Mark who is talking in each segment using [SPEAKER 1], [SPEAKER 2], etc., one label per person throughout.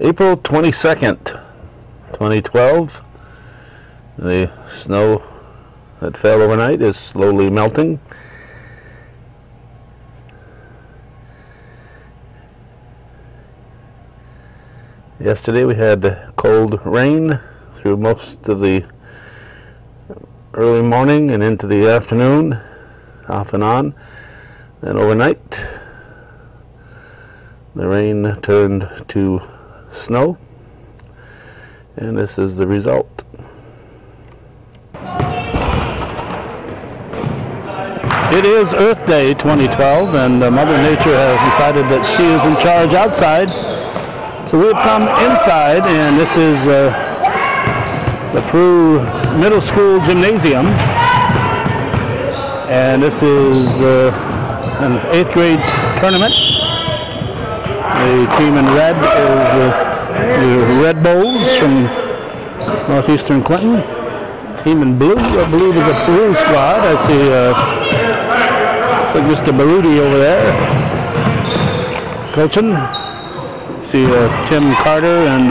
[SPEAKER 1] April 22nd, 2012. The snow that fell overnight is slowly melting. Yesterday we had cold rain through most of the early morning and into the afternoon, off and on. Then overnight the rain turned to snow, and this is the result. It is Earth Day 2012, and Mother Nature has decided that she is in charge outside. So we've come inside, and this is the Peru Middle School Gymnasium. And this is an 8th grade tournament. The team in red is the Red Bulls from northeastern Clinton. Team in blue, I believe, is a Peru squad. I see it's like Mr. Barudi over there coaching. See Tim Carter and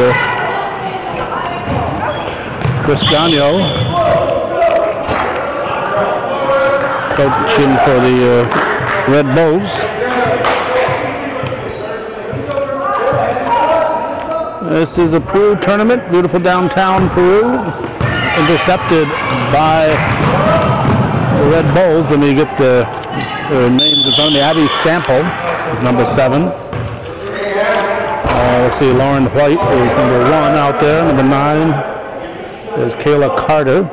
[SPEAKER 1] Chris Gagno coaching for the Red Bulls. This is a Peru tournament, beautiful downtown Peru, intercepted by the Red Bulls. Let me get the names in front of me. Abby Sample is number 7. Let's see, Lauren White is number 1 out there. Number 9 is Kayla Carter.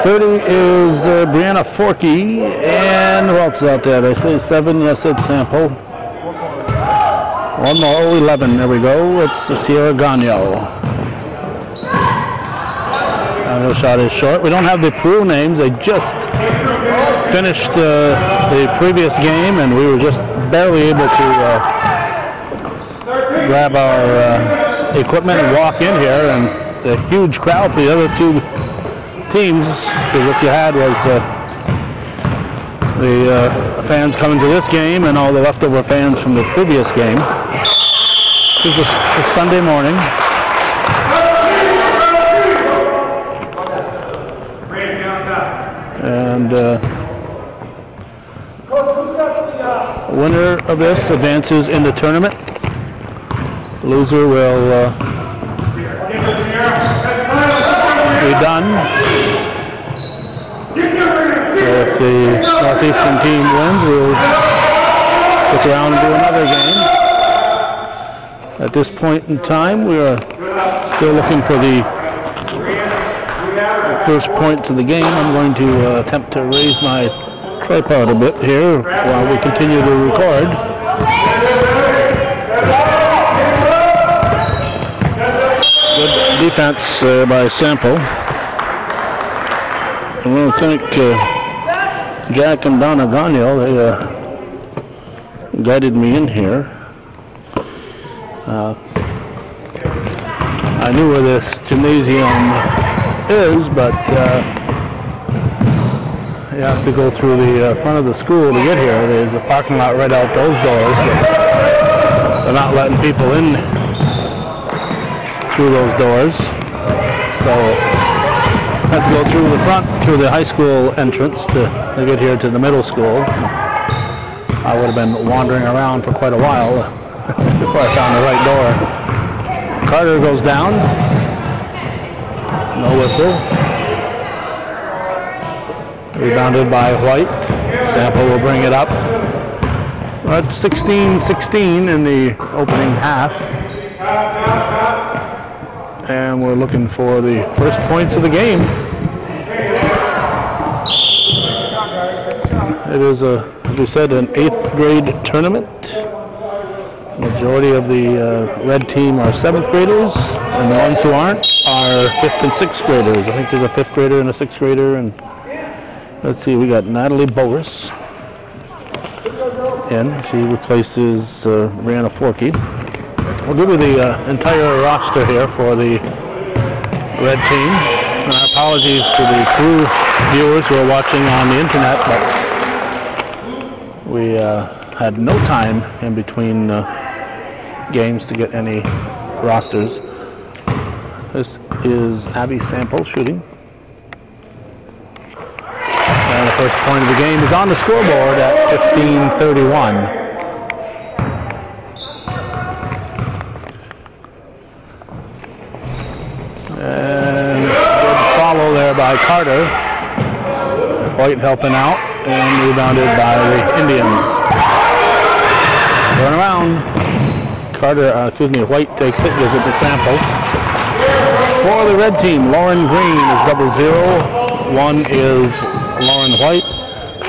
[SPEAKER 1] 30 is Brianna Forkey. And who else is out there? They say 7, I said Sample. One more, 11, there we go. It's Sierra Gagno. And the shot is short. We don't have the Peru names. They just finished the previous game, and we were just barely able to grab our equipment and walk in here. And the huge crowd for the other two teams, because what you had was the fans coming to this game and all the leftover fans from the previous game. This is a Sunday morning. And the winner of this advances in the tournament. The loser will be done. So if the Northeastern team wins, we'll stick around and do another game. At this point in time, we are still looking for the first point to the game. I'm going to attempt to raise my tripod a bit here while we continue to record. Good defense by Sample. I want to thank Jack and Donna Gagno. They guided me in here. I knew where this gymnasium is, but you have to go through the front of the school to get here. There's a parking lot right out those doors, but they're not letting people in through those doors. So I have to go through the front, through the high school entrance to get here to the middle school. I would have been wandering around for quite a while before I found the right door. Carter goes down. No whistle. Rebounded by White. Sample will bring it up. We're at 16-16 in the opening half. And we're looking for the first points of the game. It is, as we said, an 8th grade tournament. Majority of the red team are 7th graders, and the ones who aren't are 5th and 6th graders. I think there's a 5th grader and a 6th grader, and let's see, we got Natalie Boris in. She replaces Brianna Forkey. We'll give you the entire roster here for the red team. And our apologies to the Peru viewers who are watching on the internet, but we had no time in between games to get any rosters. This is Abby Sample shooting. And the first point of the game is on the scoreboard at 15:31. And good follow there by Carter. White helping out and rebounded by the Indians. Turn around. White takes it, gives it to Sample. For the red team, Lauren Green is 00. 1 is Lauren White.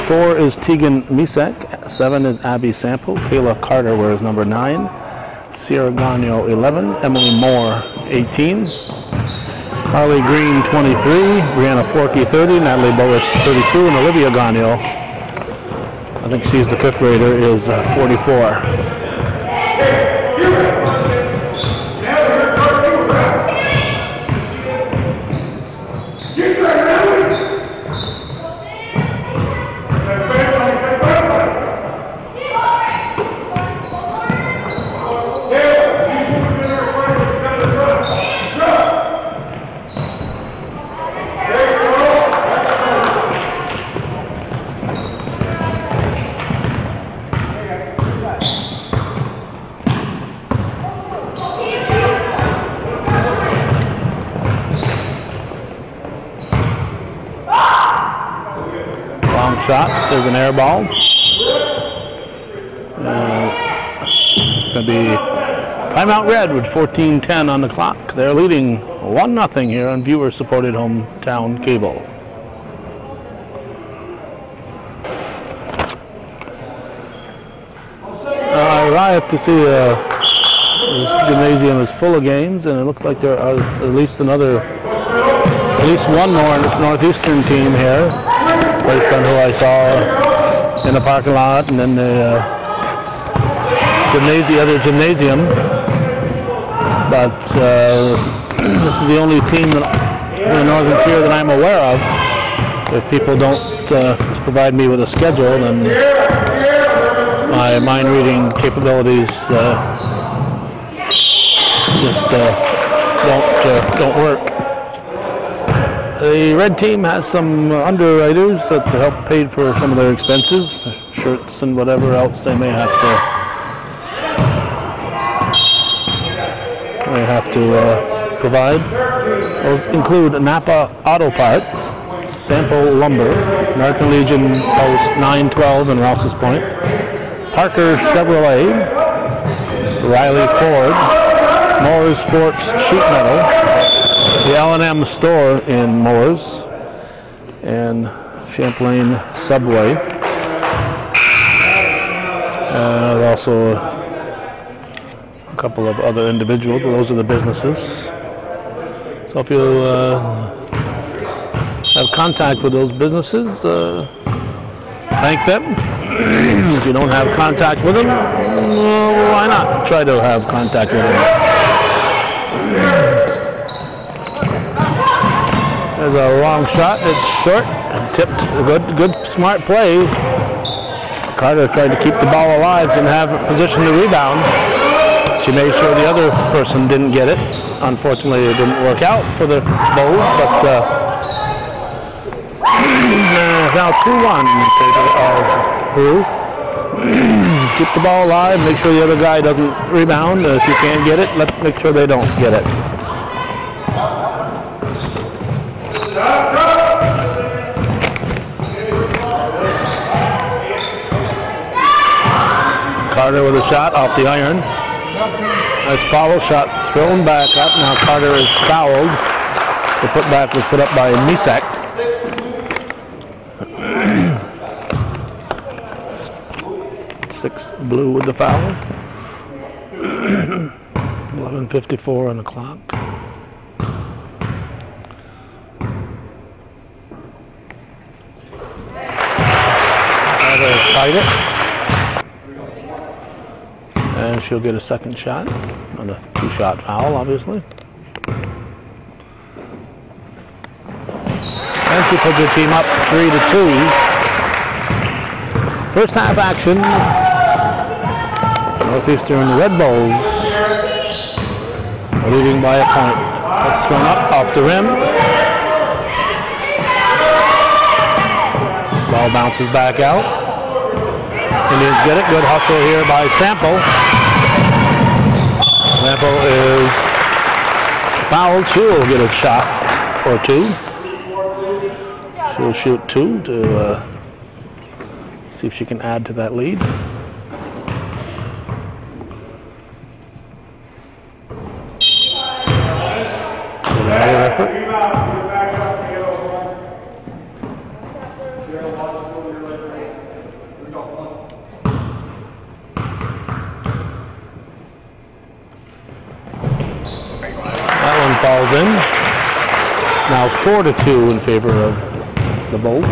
[SPEAKER 1] 4 is Tegan Misek. 7 is Abby Sample. Kayla Carter wears number 9. Sierra Gagno 11. Emily Moore 18. Harley Green 23. Brianna Forkey 30. Natalie Boas 32. And Olivia Gagno, I think she's the 5th grader, is 44. Shot is an air ball. It's going to be timeout Red with 14:10 on the clock. They're leading 1-0 here on viewer-supported hometown cable. I arrived to see this gymnasium is full of games, and it looks like there are at least one Northeastern team here, based on who I saw in the parking lot and then the other gymnasium. But this is the only team in the Northern Tier that I'm aware of. If people don't just provide me with a schedule, then my mind reading capabilities just don't work. The red team has some underwriters that help pay for some of their expenses, shirts and whatever else they may have to provide. Those include Napa Auto Parts, Sample Lumber, American Legion Post 912 in Rouse's Point, Parker Chevrolet, Riley Ford, Moore's Forks Sheet Metal, the L&M store in Moore's, and Champlain Subway. Also a couple of other individuals, but those are the businesses. So if you have contact with those businesses, thank them. If you don't have contact with them, why not try to have contact with them? There's a long shot. It's short. Tipped. Good, smart play. Carter tried to keep the ball alive, didn't have a position to rebound. She made sure the other person didn't get it. Unfortunately, it didn't work out for the Bows, but now 2-1 in favor of Peru. Keep the ball alive. Make sure the other guy doesn't rebound. If you can't get it, make sure they don't get it. Carter with a shot off the iron. Nice follow shot thrown back up. Now Carter is fouled. The putback was put up by Misek. 6 blue with the foul. 11:54 on the clock. Carter tied it. And she'll get a second shot on a 2-shot foul, obviously. And she puts her team up 3-2. First half action. Northeastern Red Bulls leading by a point. That's thrown up off the rim. Ball bounces back out. Indians get it. Good hustle here by Sample. Sample is fouled. She'll get a shot or two. She'll shoot two to see if she can add to that lead. Another effort. That one falls in. It's now 4-2 in favor of the Bolts.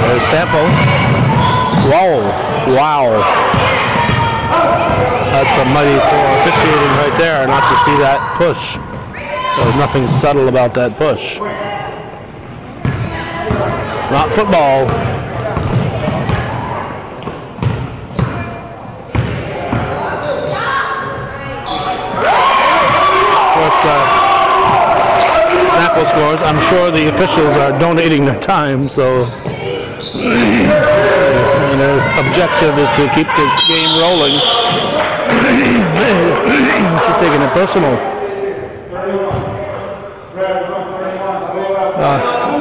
[SPEAKER 1] There's Sample. Whoa. Wow. That's a mighty poor officiating right there, not to see that push. There's nothing subtle about that push. It's not football. Of course, Sample scores. I'm sure the officials are donating their time, so and their objective is to keep the game rolling. She's taking it personal.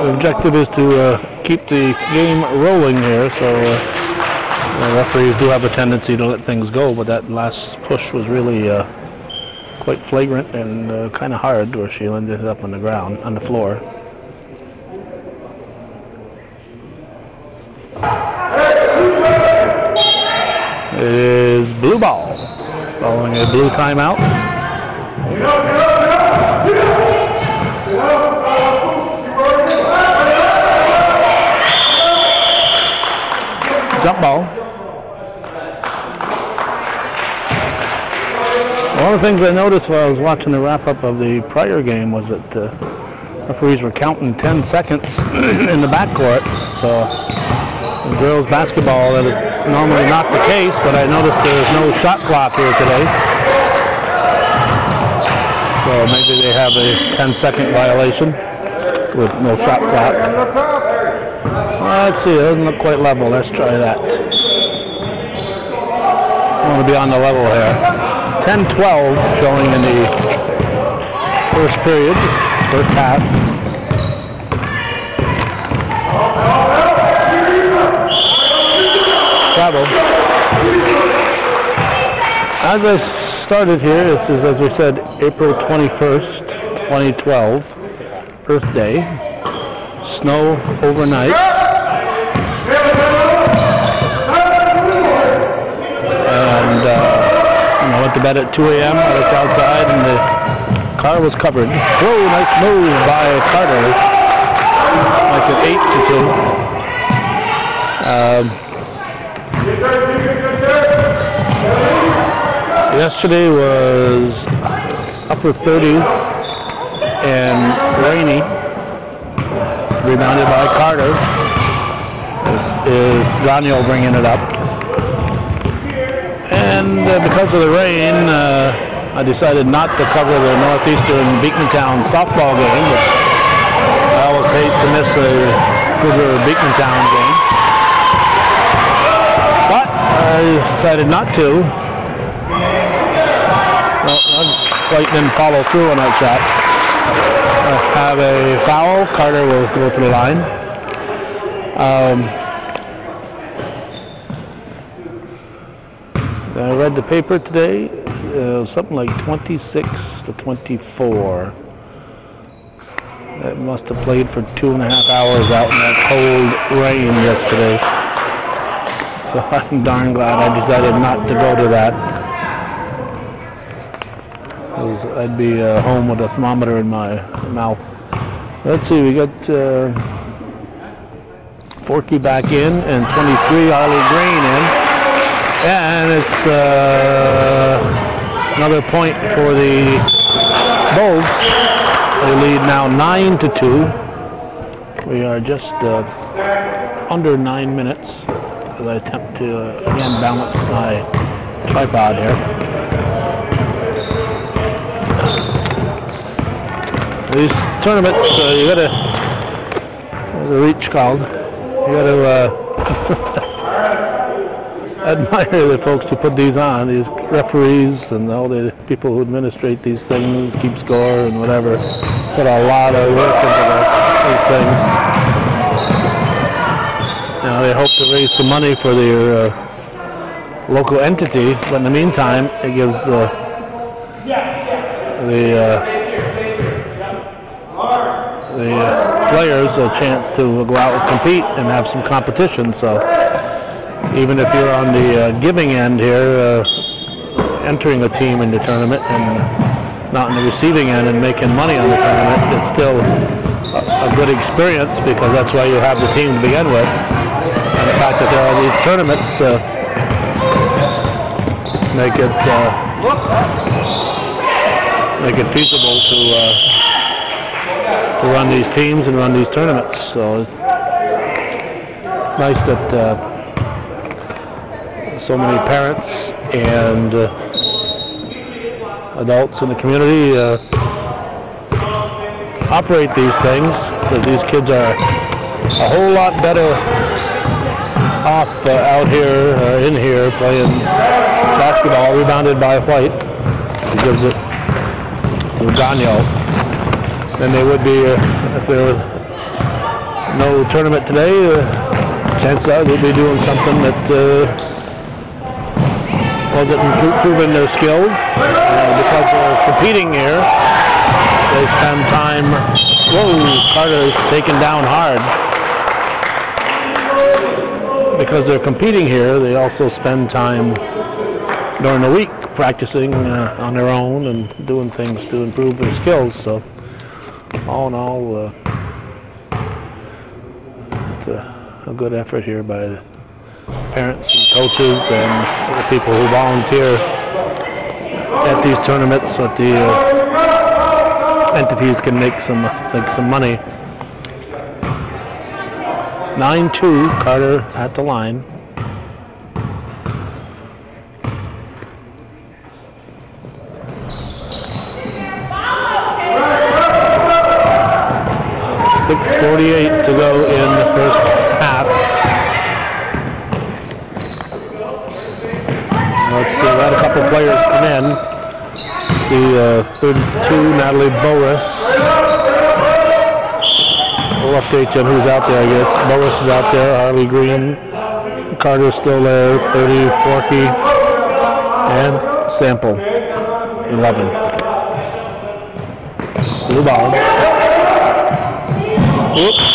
[SPEAKER 1] The objective is to keep the game rolling here, so the referees do have a tendency to let things go, but that last push was really quite flagrant and kind of hard, where she ended up on the ground, on the floor. It is blue ball, following a blue timeout. Jump ball. One of the things I noticed while I was watching the wrap-up of the prior game was that referees were counting 10 seconds in the backcourt. So in girls basketball, that is normally not the case, but I noticed there's no shot clock here today. So maybe they have a 10-second violation with no shot clock. Let's see, it doesn't look quite level. Let's try that. I want to be on the level here. 10-12 showing in the first period, first half. Travel. As I started here, this is, as we said, April 21st, 2012, Earth Day. Snow overnight. And I went to bed at 2 a.m. I looked outside and the car was covered. Whoa, nice move by Carter. Like an 8-2. Yesterday was upper 30s and rainy. Rebounded by Carter. This is Daniel bringing it up. And because of the rain, I decided not to cover the Northeastern Beekmantown softball game. But I always hate to miss a good Beekmantown game. But I decided not to. Well, White didn't follow through on that shot. Have a foul. Carter will go to the line. I read the paper today, something like 26-24. That must have played for 2.5 hours out in that cold rain yesterday. So I'm darn glad I decided not to go to that. I'd be home with a thermometer in my mouth. Let's see, we got Forky back in and 23 Arlie Green in. And it's another point for the Bulls. They lead now 9-2. We are just under 9 minutes as I attempt to again balance my tripod here. These tournaments, you gotta, there's a reach called, you gotta admire the folks who put these on, these referees and all the people who administrate these things, keep score and whatever, put a lot of work into these things. Now they hope to raise some money for their local entity, but in the meantime it gives the players a chance to go out and compete and have some competition. So even if you're on the giving end here, entering a team in the tournament and not in the receiving end and making money on the tournament, it's still a good experience because that's why you have the team to begin with. And the fact that there are these tournaments make it feasible to run these teams and run these tournaments. So it's nice that so many parents and adults in the community operate these things, because these kids are a whole lot better off out here, in here, playing basketball, rebounded by White, who gives it to Gagno, than they would be if there was no tournament today. Chances are they'd be doing something that wasn't improving their skills. Because they're competing here, they spend time, whoa, Carter taken down hard. Because they're competing here, they also spend time during the week practicing on their own and doing things to improve their skills. So all in all, it's a good effort here by the parents and coaches and the people who volunteer at these tournaments, so that the entities can make some money. 9-2, Carter at the line. .6:48 to go in the first half. Let's see, we had a couple players come in. Let's see, 32, Natalie Boris. We'll update you on who's out there, I guess. Boris is out there, Harley Green. Carter's still there, 30, Forky, and Sample, 11. Blue ball. Oops.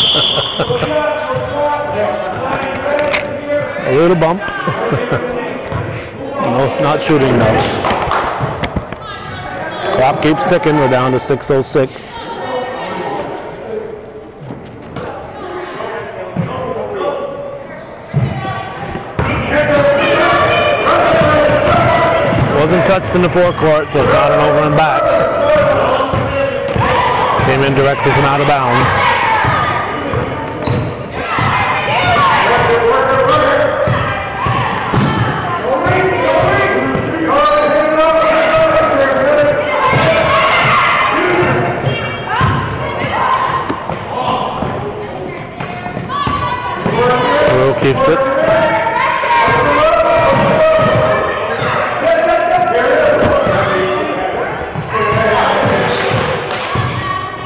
[SPEAKER 1] A little bump. No, not shooting though. Clock keeps ticking. We're down to 6:06. Wasn't touched in the forecourt, so it's not an over and back. Came in directly from out of bounds. Keeps it.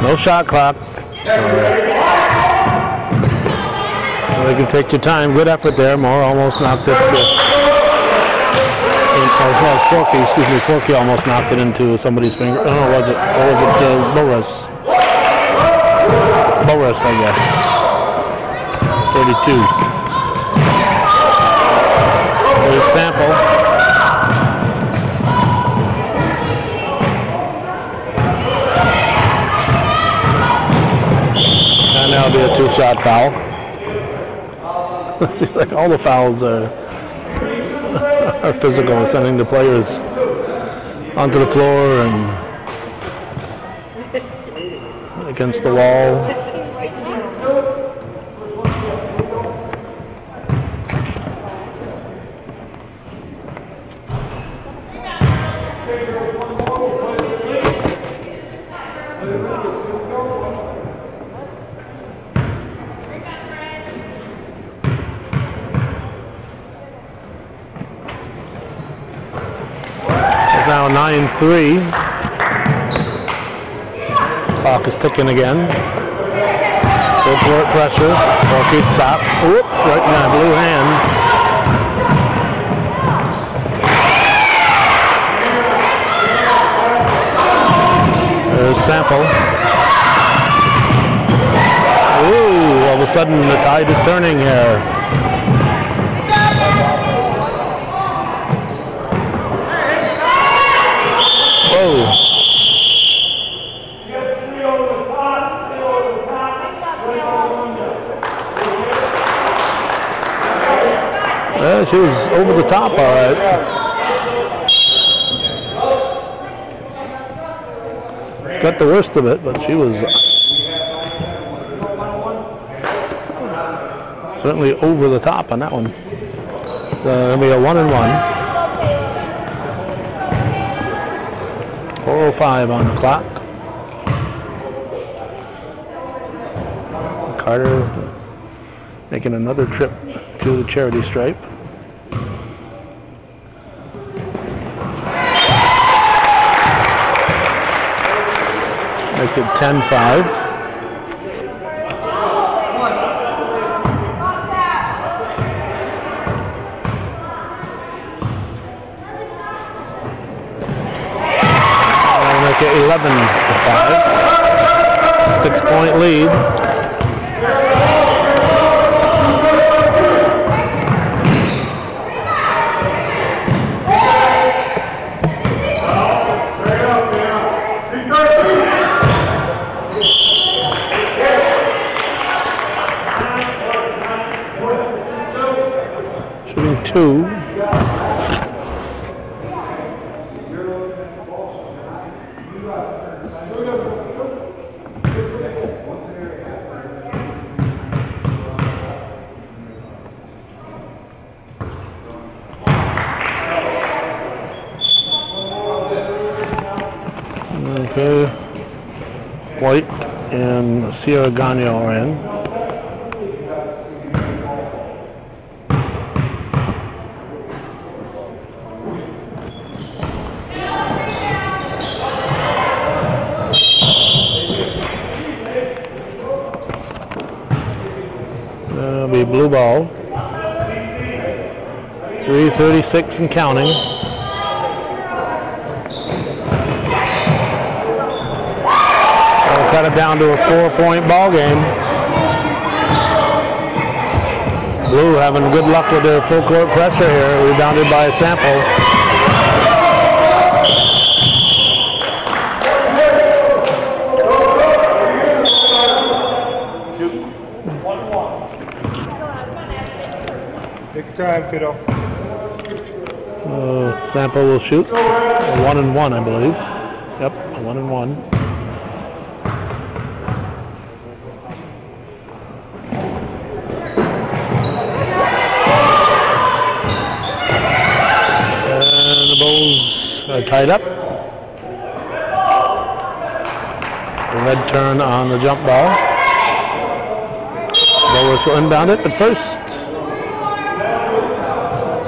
[SPEAKER 1] No shot clock. So they can take your time. Good effort there. Moore almost knocked it. Forky, excuse me. Forky almost knocked it into somebody's finger. Oh, was it? Or was it Boris? Boris, I guess. 32. There's Sample. And that'll be a two-shot foul. Seems like all the fouls are physical, sending the players onto the floor and against the wall. It's now 9-3. Clock is ticking again. Full court pressure. Ball stops. Whoops, right in that blue hand. There's Sample. Ooh, all of a sudden the tide is turning here. Whoa. Well, she was over the top, all right. She got the worst of it, but she was certainly over the top on that one. It'll be a 1-1. 4:05 on the clock. Carter making another trip to the charity stripe. Makes it 10-5. Make it 11-5. 6-point lead. Shooting 2. Okay, White and Sierra Gagno are in. That'll be blue ball. 3:36 and counting. Cut it down to a 4-point ball game. Blue having good luck with their full court pressure here, rebounded by Sample.
[SPEAKER 2] Take your time, kiddo.
[SPEAKER 1] Sample will shoot. A 1-1, I believe. Yep, a 1-1. Tied up. The red turn on the jump ball. Bowers will inbound it, but first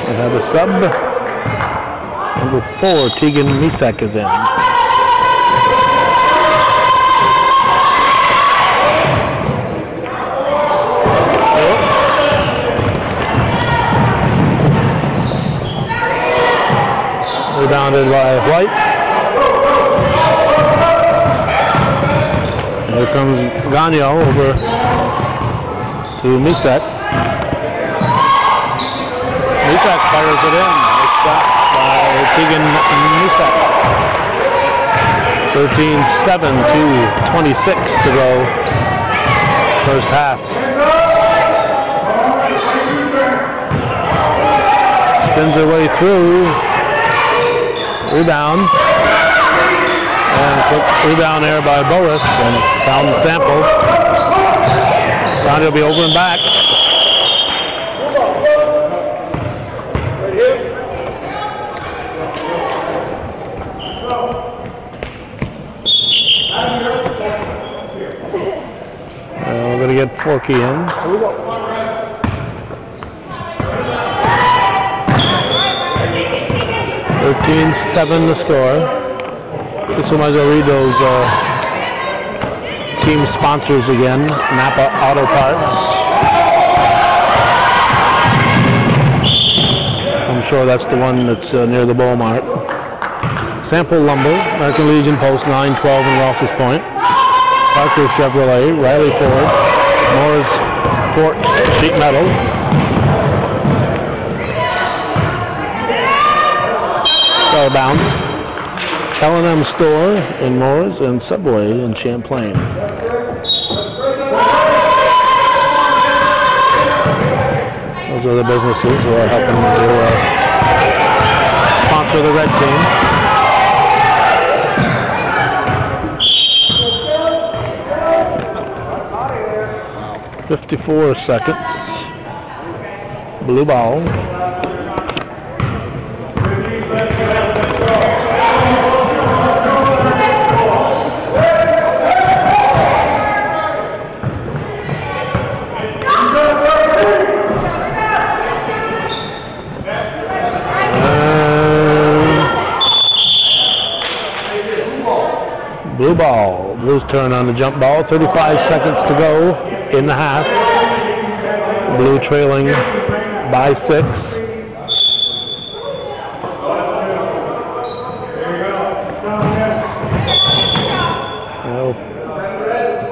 [SPEAKER 1] we have a sub. Number 4, Tegan Misak is in. Rebounded by White. And here comes Gagno over to Misak. Misak fires it in. It's shot by Tegan Misak. 13-7 to 26 to go. First half. Spins her way through. Rebound. And quick rebound there by Boris, and found the Sample. Round will be over and back. get Forky in.
[SPEAKER 2] Here we go.
[SPEAKER 1] (13-7) the score. This one might as well read those team sponsors again. Napa Auto Parts. I'm sure that's the one that's near the Bowl Mart. Sample Lumber, American Legion Post 912 in Ross's Point. Parker Chevrolet, Riley Ford, Moore's Forks Sheet Metal. Out of bounds. L&M Store in Moore's and Subway in Champlain. Those are the businesses who are helping to sponsor the red team. (54 seconds). Blue ball. Blue ball. Blue's turn on the jump ball. 35 seconds to go in the half. Blue trailing by 6.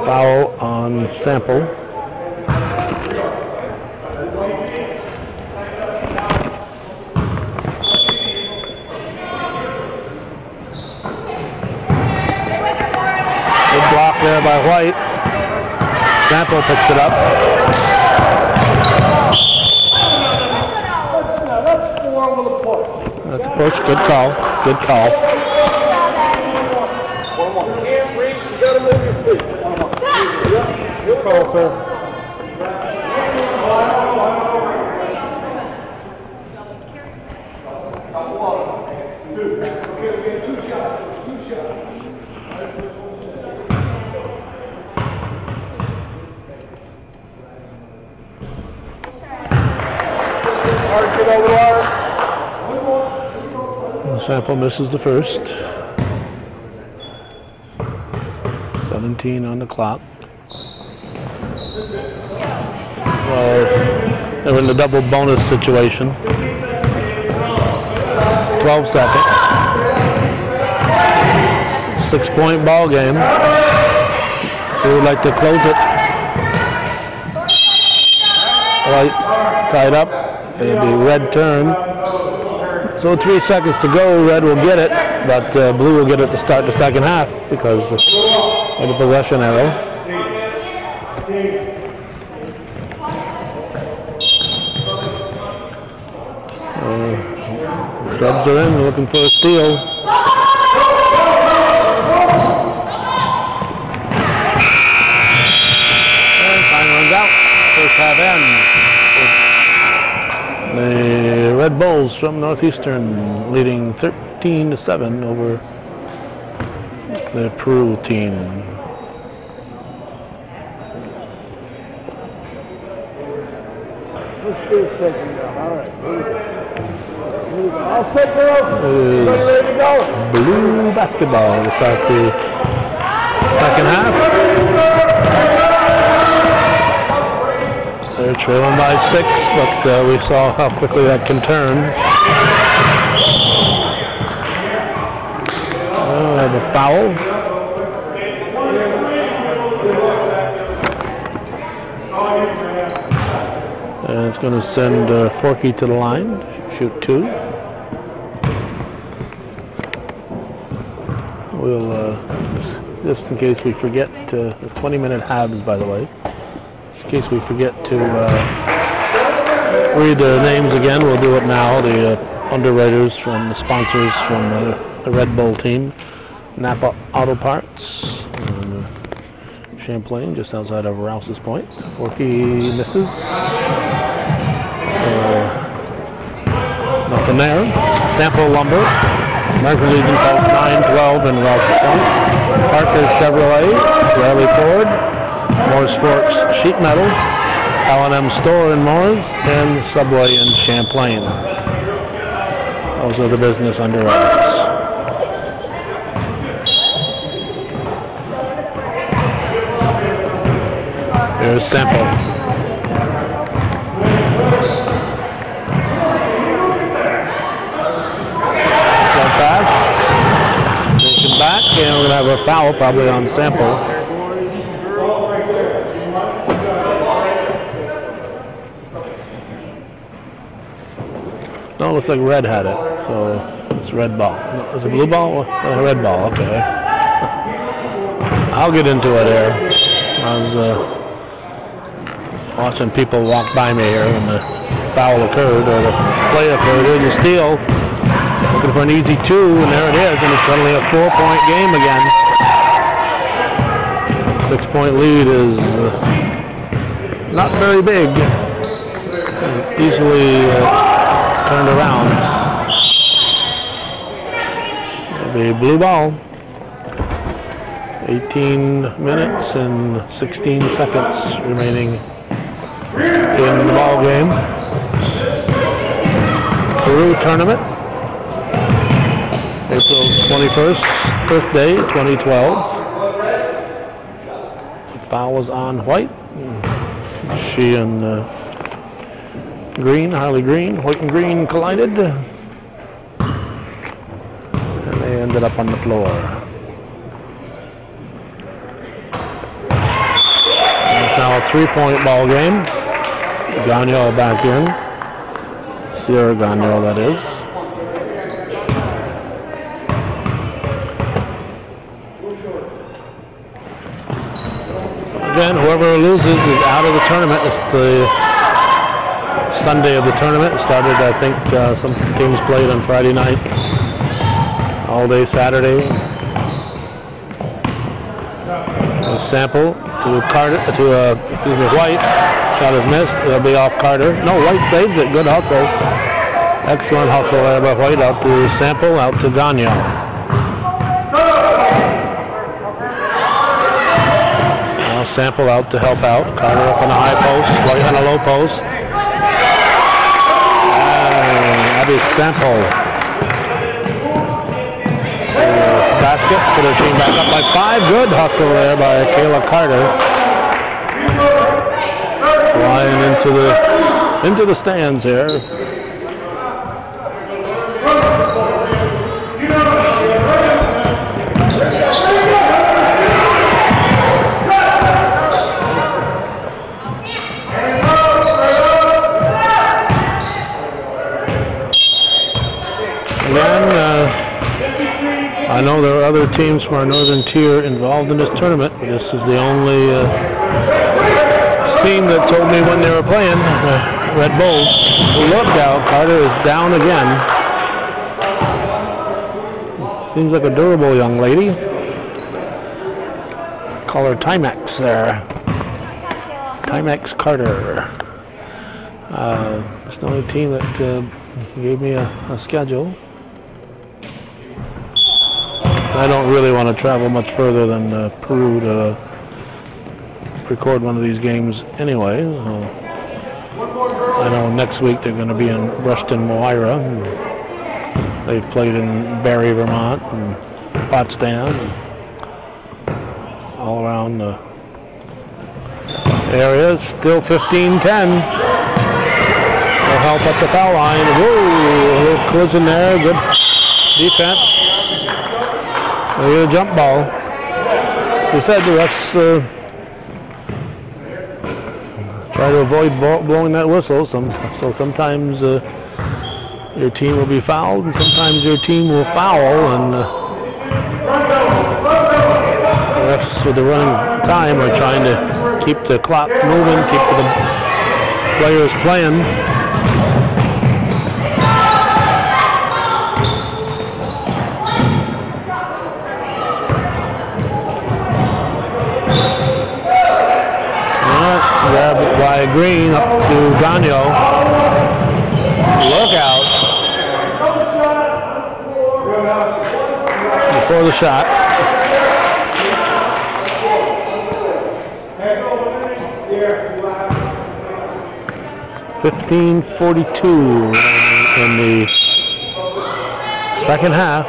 [SPEAKER 1] Foul on Sample. Block there by White. Sample picks it up. That's a push. Good call. Good call.
[SPEAKER 2] Can't reach, you gotta move your feet. Good call, sir.
[SPEAKER 1] Sample misses the first. 17 on the clock. Well, they're in the double bonus situation. 12 seconds. 6-point ball game. Who would like to close it? White tied up. It'll be red turn. So 3 seconds to go. Red will get it, but blue will get it to start the second half because of the possession arrow. Subs are in, looking for a steal. And time runs out. First half ends. The Red Bulls from Northeastern leading 13-7 over the Peru team.
[SPEAKER 2] All set, girls. Ready to go.
[SPEAKER 1] Blue basketball to start the second half. They're trailing by 6, but we saw how quickly that can turn. I have a foul. And it's going to send Forky to the line, shoot 2. We'll, just in case we forget, 20-minute halves, by the way. In case we forget to read the names again, we'll do it now. The underwriters from the sponsors from the Red Bull team. Napa Auto Parts in Champlain, just outside of Rouse's Point. Forky misses. Nothing there. Sample Lumber, American Legion Post 912 in Rouse's Point. Parker Chevrolet, Riley Ford, Morris Forks Sheet Metal, L&M Store in Morris, and Subway in Champlain. Those are the business underwriters. Here's Sample. Slow pass. Taken back, and we're going to have a foul probably on Sample. No, it looks like red had it, so it's red ball. Is it blue ball? Red ball, okay. I'll get into it here. I was watching people walk by me here when the foul occurred, or the play occurred. Here's the steal, looking for an easy 2, and there it is, and it's suddenly a 4-point game again. 6-point lead is not very big. Easily turned around. It'll be blue ball. 18 minutes and 16 seconds remaining in the ball game. Peru tournament, April 21st, birthday, 2012. The foul was on White. She and Green, Harley Green, White and Green collided, and they ended up on the floor. It's now a 3-point ball game. Gagnon back in. Sierra Gagnon, that is. Again, whoever loses is out of the tournament. It's the Sunday of the tournament. It started, I think, some teams played on Friday night, all day Saturday. Sample to Carter, excuse me, White. Shot is missed. It'll be off Carter. No, White saves it. Good hustle. Excellent hustle there by White. Out to Sample, out to Gagnon. Now Sample out to help out. Carter up on a high post. White on a low post. Sample. Basket, put her team back up by 5. Good hustle there by Kayla Carter. Flying into the stands here. I know there are other teams from our northern tier involved in this tournament, but this is the only team that told me when they were playing, Red Bulls. Look out, Carter is down again. Seems like a durable young lady. Call her Timex there. Timex Carter. It's the only team that gave me a schedule. I don't really want to travel much further than Peru to record one of these games anyway. I know next week they're going to be in Rushton, Moira. They've played in Barrie, Vermont, and Potsdam, and all around the area. Still 15-10. They'll help up the foul line. Whoa, a little collision there. Good defense. We get a jump ball. We said the refs try to avoid blowing that whistle. So sometimes your team will be fouled, and sometimes your team will foul, and the refs with the running time are trying to keep the clock moving, keep the players playing. Grabbed by Green up to Gagnon. Look out. Before the shot. 15:42 in the second half.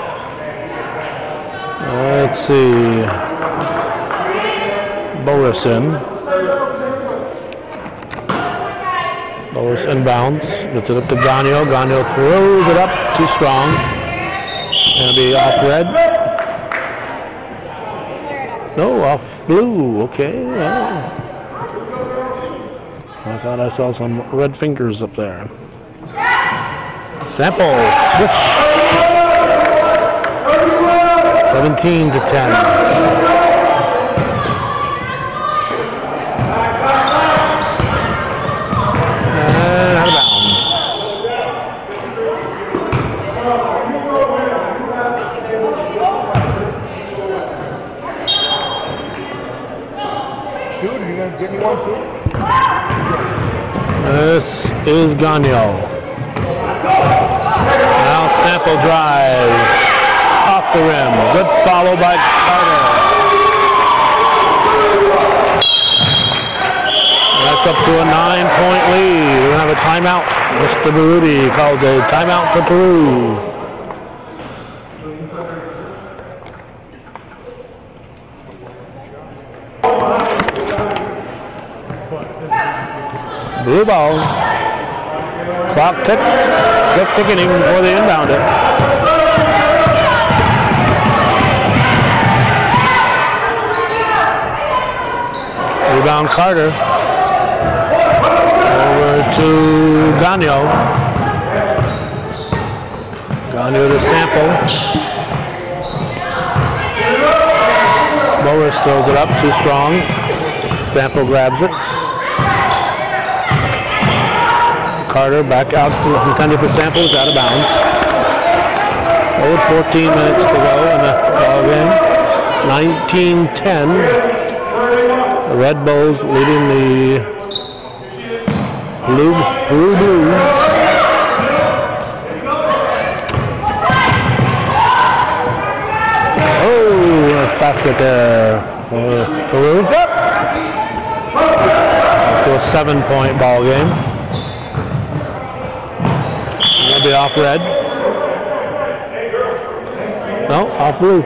[SPEAKER 1] Let's see. Boris in. Boris inbounds. Gets it up to Gagno. Gagno throws it up too strong. Gonna be off red. No, off blue. Okay. Well, I thought I saw some red fingers up there. Sample. Swish. 17-10. And out of bounds.
[SPEAKER 2] Dude, you gonna give me one too?
[SPEAKER 1] This is Gagno. Now Sample drive. Off the rim. Good follow by Carter. That's up to a 9-point lead. We're going to have a timeout. Mr. Baruti called a timeout for Peru. Blue ball. Clock ticked. Kept ticking even before they inbound it. Rebound Carter. Over to Gagno. Gagno to Sample. Boris throws it up too strong. Sample grabs it. Carter back out intended for Sample. It's out of bounds. 14 minutes to go in the ball game. 19-10. The Red Bulls leading the Peru Blues. Oh, nice basket there for Peru. To a 7-point ball game. It'll be off red. No, off blue.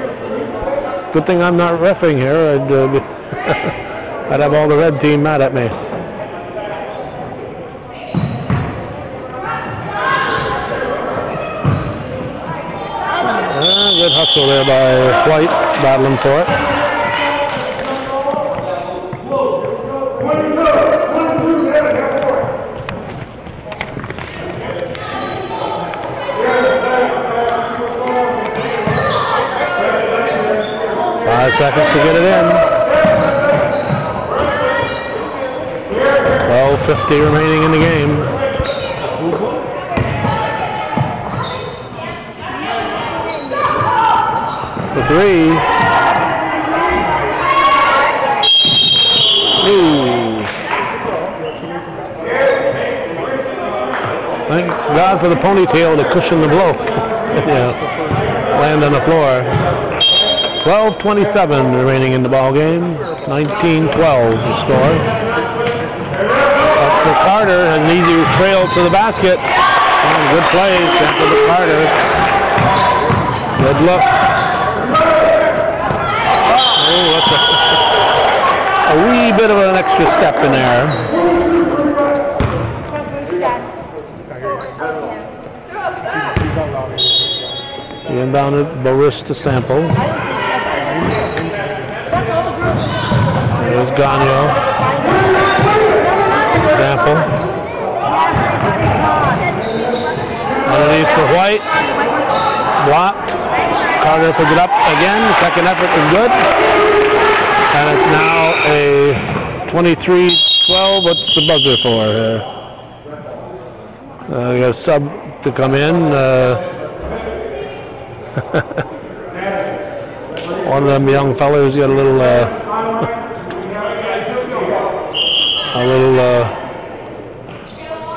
[SPEAKER 1] Good thing I'm not reffing here. I'd have all the red team mad at me. Good hustle there by White, battling for it. Seconds to get it in. 12:50 remaining in the game. For three. Ooh. Thank God for the ponytail to cushion the blow. Yeah. Land on the floor. 12:27 remaining in the ball game. 19-12 the score. Up for Carter, has an easy trail to the basket. Oh, good play, Sample to Carter. Good look. Oh, that's a wee bit of an extra step in there. He inbounded Boris to Sample. There's Gagno. Sample. Underneath for White. Blocked. Carter puts it up again. Second effort is good. And it's now a 23-12. What's the buzzer for here? We got a sub to come in. One of them young fellas got a little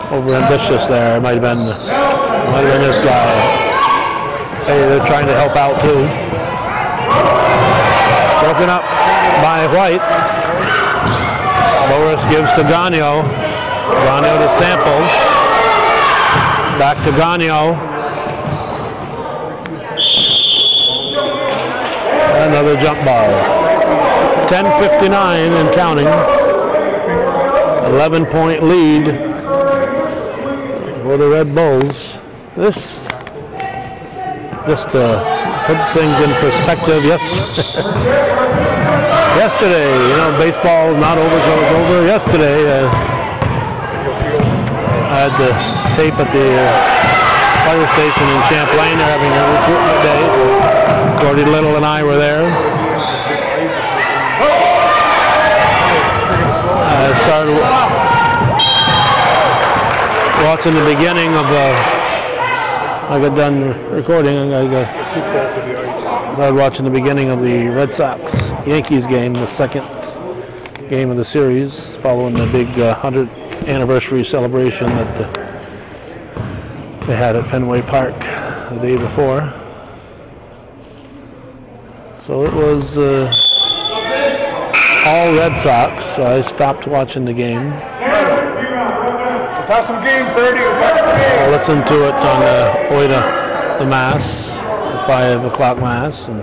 [SPEAKER 1] over-ambitious there. It might have been this guy. Hey, they're trying to help out too. Broken up by White. Boris gives to Gagno. Gagno to Sample. Back to Gagno. Another jump ball. 10:59 and counting. 11-point lead for the Red Bulls. This just to put things in perspective. Yesterday, you know, baseball not over till it's over. Yesterday, I had the tape at the fire station in Champlain. They're having a recruitment day. Gordy Little and I were there. I started watching the beginning of I got done recording. I started watching the beginning of the Red Sox-Yankees game, the second game of the series, following the big 100th anniversary celebration that they had at Fenway Park the day before. So it was all Red Sox, so I stopped watching the game.
[SPEAKER 2] Let's have some game, 30.
[SPEAKER 1] I listened to it on the way to the Mass, the 5 o'clock Mass. And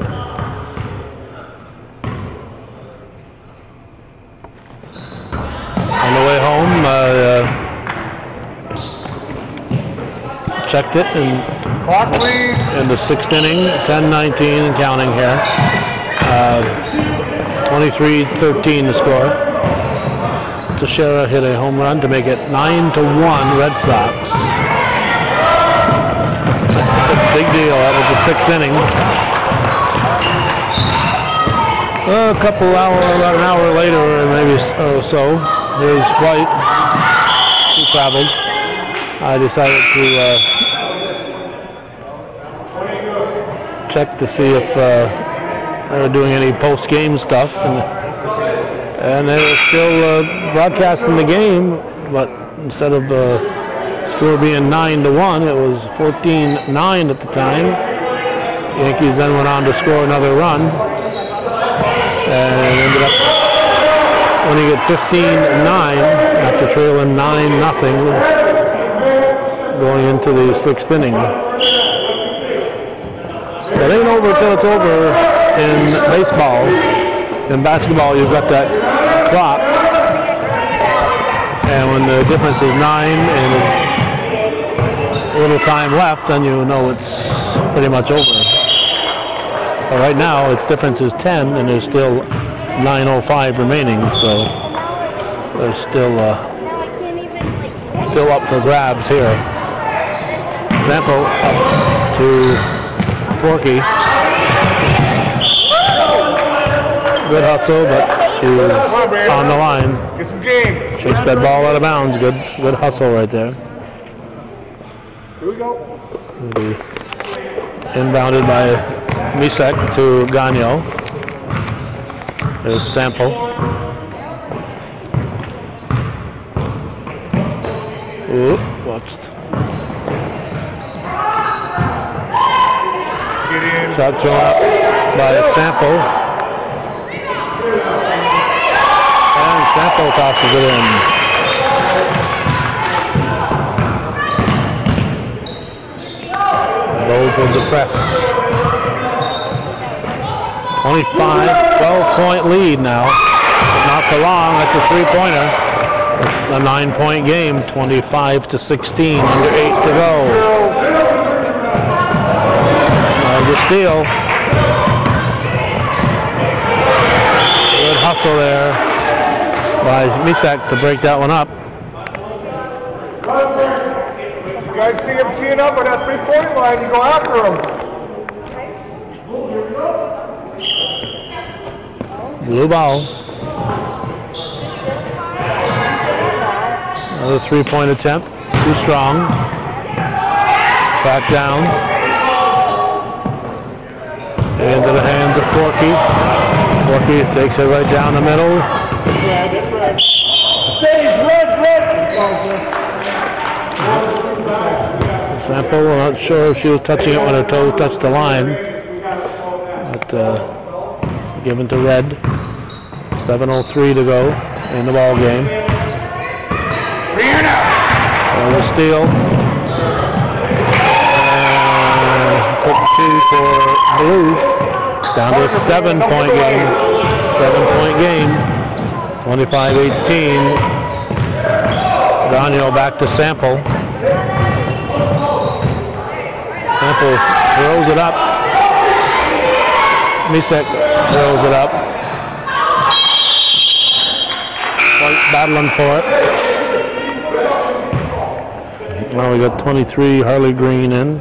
[SPEAKER 1] on the way home, checked it in the 6th inning, 10-19 and counting here. 23-13 the score. Teixeira hit a home run to make it 9-1 Red Sox. Big deal. That was the 6th inning. About an hour later, maybe so, here's White. He traveled. I decided to check to see if they were doing any post-game stuff, and they were still broadcasting the game, but instead of score being 9-1, it was 14-9 at the time. Yankees then went on to score another run, and ended up winning it 15-9 after trailing 9-0 going into the 6th inning. It ain't over till it's over in baseball. In basketball, you've got that clock, and when the difference is 9 and there's a little time left, then you know it's pretty much over. But right now, its difference is 10, and there's still 9:05 remaining, so there's still up for grabs here. Sample up to Forky. Good hustle, but she was on the line.
[SPEAKER 2] Get some game.
[SPEAKER 1] Chased that ball out of bounds. Good hustle right there.
[SPEAKER 2] Here we go.
[SPEAKER 1] Inbounded by Misek to Gagno. There's Sample. Ooh, whoops. Shot thrown up by Sample. And Sample tosses it in. Those are the press. 12-point lead now. But not for long. That's a three-pointer. It's a 9-point game. 25-16. Under 8 to go. The steal. Good hustle there by Misek to break that one up.
[SPEAKER 2] You guys see him teeing up on that 3-point line, you go after him.
[SPEAKER 1] Blue ball. Another 3-point attempt. Too strong. Back down. Into the hands of Forky. Forky takes it right down the middle.
[SPEAKER 2] Stays red.
[SPEAKER 1] Sample, we're not sure if she was touching it when her toe touched the line. But given to Red. 7:03 to go in the ball game.
[SPEAKER 2] 3
[SPEAKER 1] There's a steal. Quick 2 for Blue. Down to a 7-point game. 7-point game. 25-18. Gagnon back to Sample. Sample throws it up. Misek throws it up. White battling for it. Now we got 23 Harley Green in.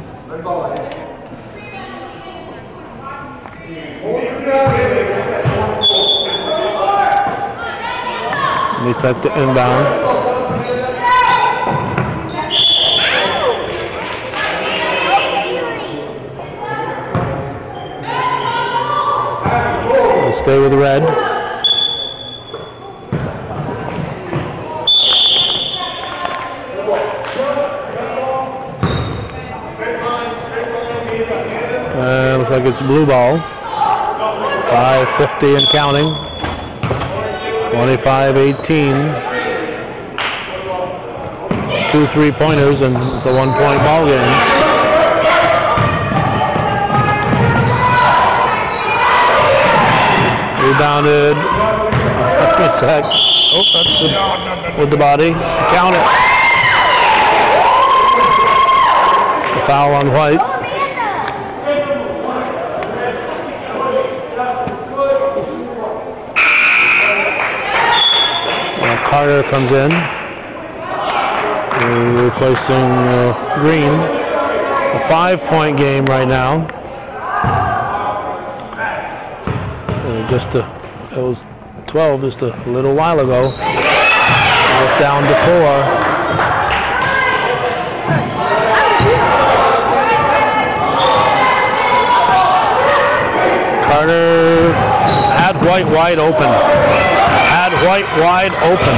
[SPEAKER 1] Misek to inbound. Stay with red. Looks like it's blue ball. 5:50 and counting. 25-18. 2 3-pointers and it's a 1-point ball game. Rebounded. Sec. Oh, that's with the body. Count it. A foul on White. Carter comes in. Replacing Green. A 5-point game right now. It was 12 just a little while ago. Now it's down to 4. Carter had White wide open. Had White wide open.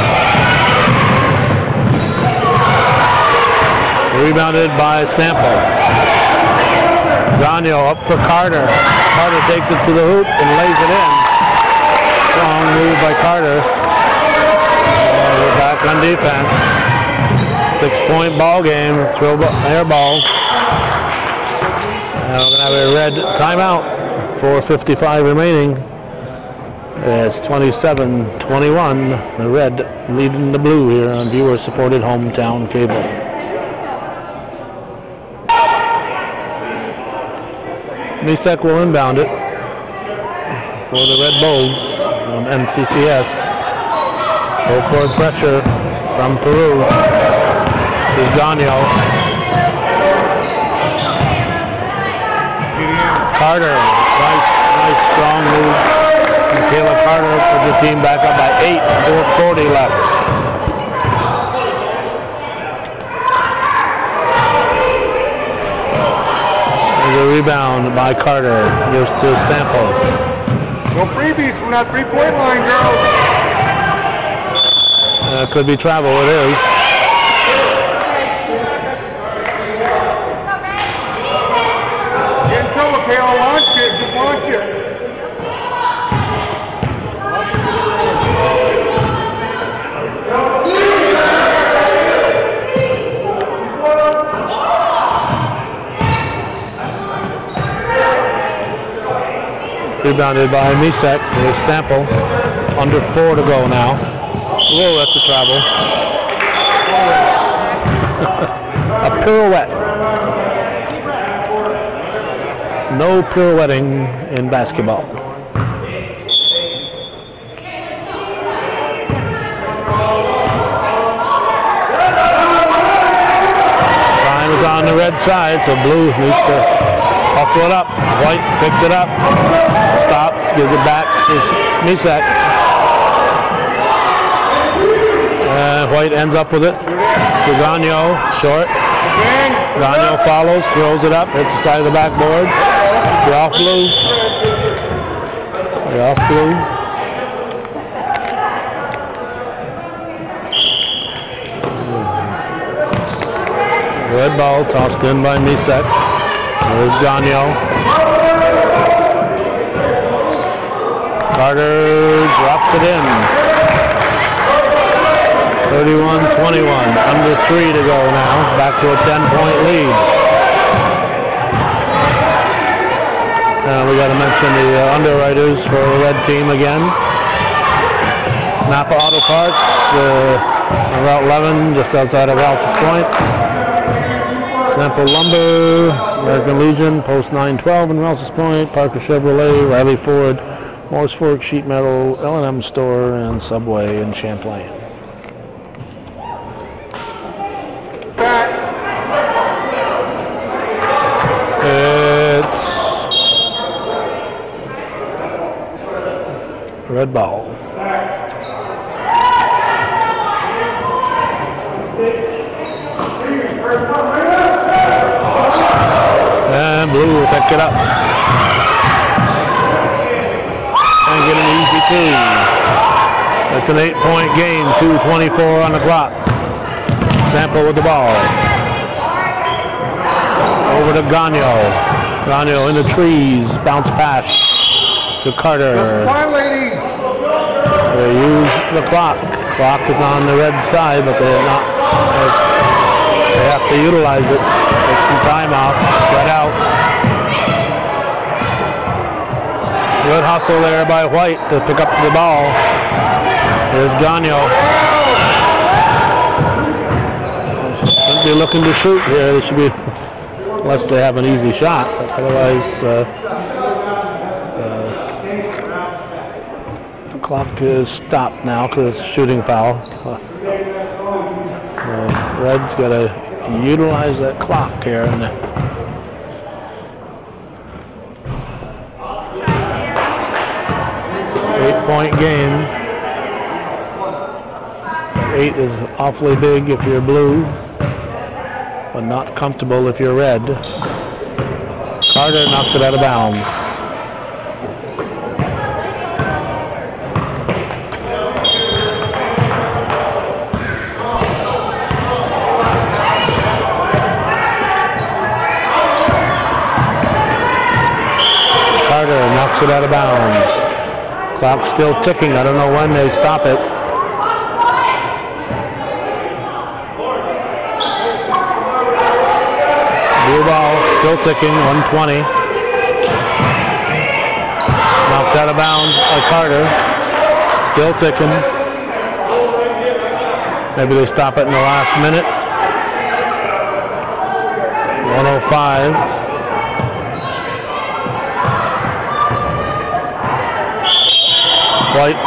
[SPEAKER 1] Rebounded by Sample. Gagnon up for Carter. Carter takes it to the hoop and lays it in. Strong move by Carter. We're back on defense. 6-point ball game. Air ball. And we're going to have a red timeout. 4:55 remaining. It's 27-21. The red leading the blue here on viewer-supported hometown cable. Misek will inbound it for the Red Bulls from NCCS. Full court pressure from Peru. This is Gagnon. Carter, nice strong move. Caleb Carter puts the team back up by 8. 4:40 left. There's a rebound by Carter. Goes to Sample.
[SPEAKER 2] No freebies from that 3-point line, girls.
[SPEAKER 1] Could be travel. It is.
[SPEAKER 2] Get in trouble, Caleb. Launch it. Just launch it.
[SPEAKER 1] Rebounded by Misek. There's Sample. Under 4 to go now. Whoa, that's a travel. A pirouette. No pirouetting in basketball. Time is on the red side, so blue needs to hustle it up. White picks it up. Stops, gives it back to Misek. White ends up with it to Gagnon, short. Gagnon follows, throws it up, hits the side of the backboard. You're off blue. You're off blue. Red ball tossed in by Misek. There's Gagnon. Carter drops it in. 31-21. Under 3 to go now. Back to a 10-point lead. We got to mention the underwriters for the red team again. Napa Auto Parts, Route 11, just outside of Rouse's Point. Sample Lumber, American Legion, Post 912 in Rouse's Point. Parker Chevrolet, Riley Ford, Morris Fork Sheet Metal, L&M Store, and Subway in Champlain. It's red ball. And blue will pick it up. And get an easy 2. That's an 8-point game, 2:24 on the clock. Sample with the ball. Over to Gagno. Gagno in the trees. Bounce pass to Carter. They use the clock. Clock is on the red side, but they're not. They have to utilize it. Take some time off. Spread out. Good hustle there by White to pick up the ball. Here's Gagno. Shouldn't be looking to shoot here. They should be, unless they have an easy shot. But otherwise, the clock is stopped now because it's a shooting foul. Red's got to utilize that clock here. And 8-point game. 8 is awfully big if you're blue, but not comfortable if you're red. Carter knocks it out of bounds. Carter knocks it out of bounds. Clock's still ticking. I don't know when they stop it. Blue ball still ticking, 120. Knocked out of bounds by Carter. Still ticking. Maybe they stop it in the last minute. 105. White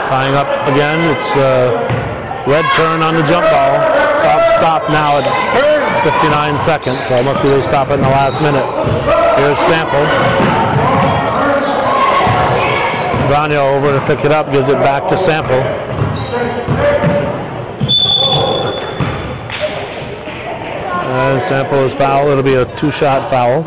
[SPEAKER 1] tying up again. It's red turn on the jump ball. Stop now at 59 seconds, so must be they stop it in the last minute. Here's Sample. Gagno over to pick it up, gives it back to Sample. And Sample is fouled. It'll be a 2-shot foul.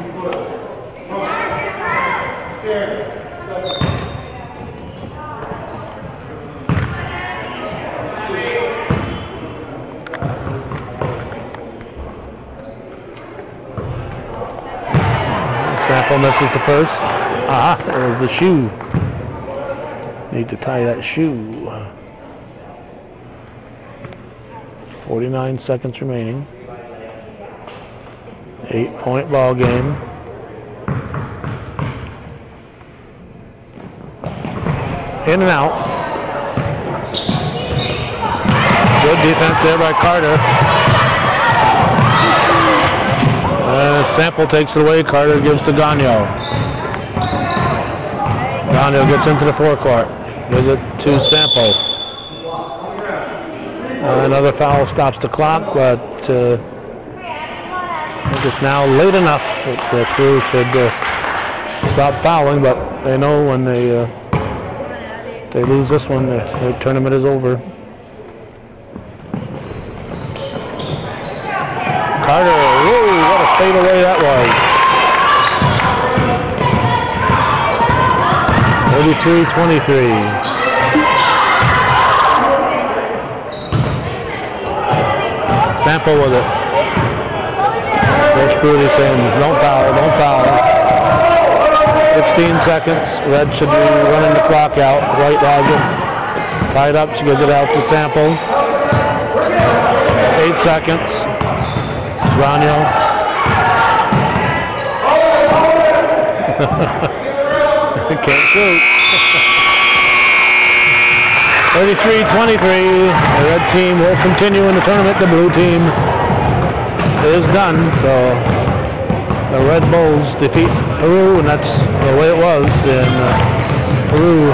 [SPEAKER 1] Sample misses the first. There's the shoe. Need to tie that shoe. 49 seconds remaining. 8-point ball game. In and out. Good defense there by Carter. Sample takes it away. Carter gives to Gagno. Gagno gets into the forecourt. Gives it to Sample. Another foul stops the clock, but it's now late enough that the crew should stop fouling, but they know when they lose this one, the tournament is over. Carter, whoa, what a fadeaway that was. 33-23. Sample with it. Coach Brody saying, don't foul, don't foul. 16 seconds. Red should be running the clock out. White has it. Tied up, she gives it out to Sample. 8 seconds. Granio. Can't shoot. 33-23. The red team will continue in the tournament. The blue team is done. So the Red Bulls defeat Peru, and that's the way it was in Peru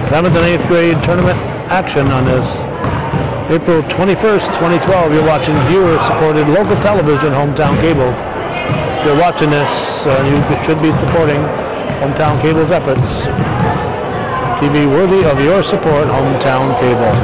[SPEAKER 1] 7th and 8th grade tournament action on this April 21st, 2012. You're watching viewer-supported local television, Hometown Cable. If you're watching this, you should be supporting Hometown Cable's efforts. TV worthy of your support, Hometown Cable.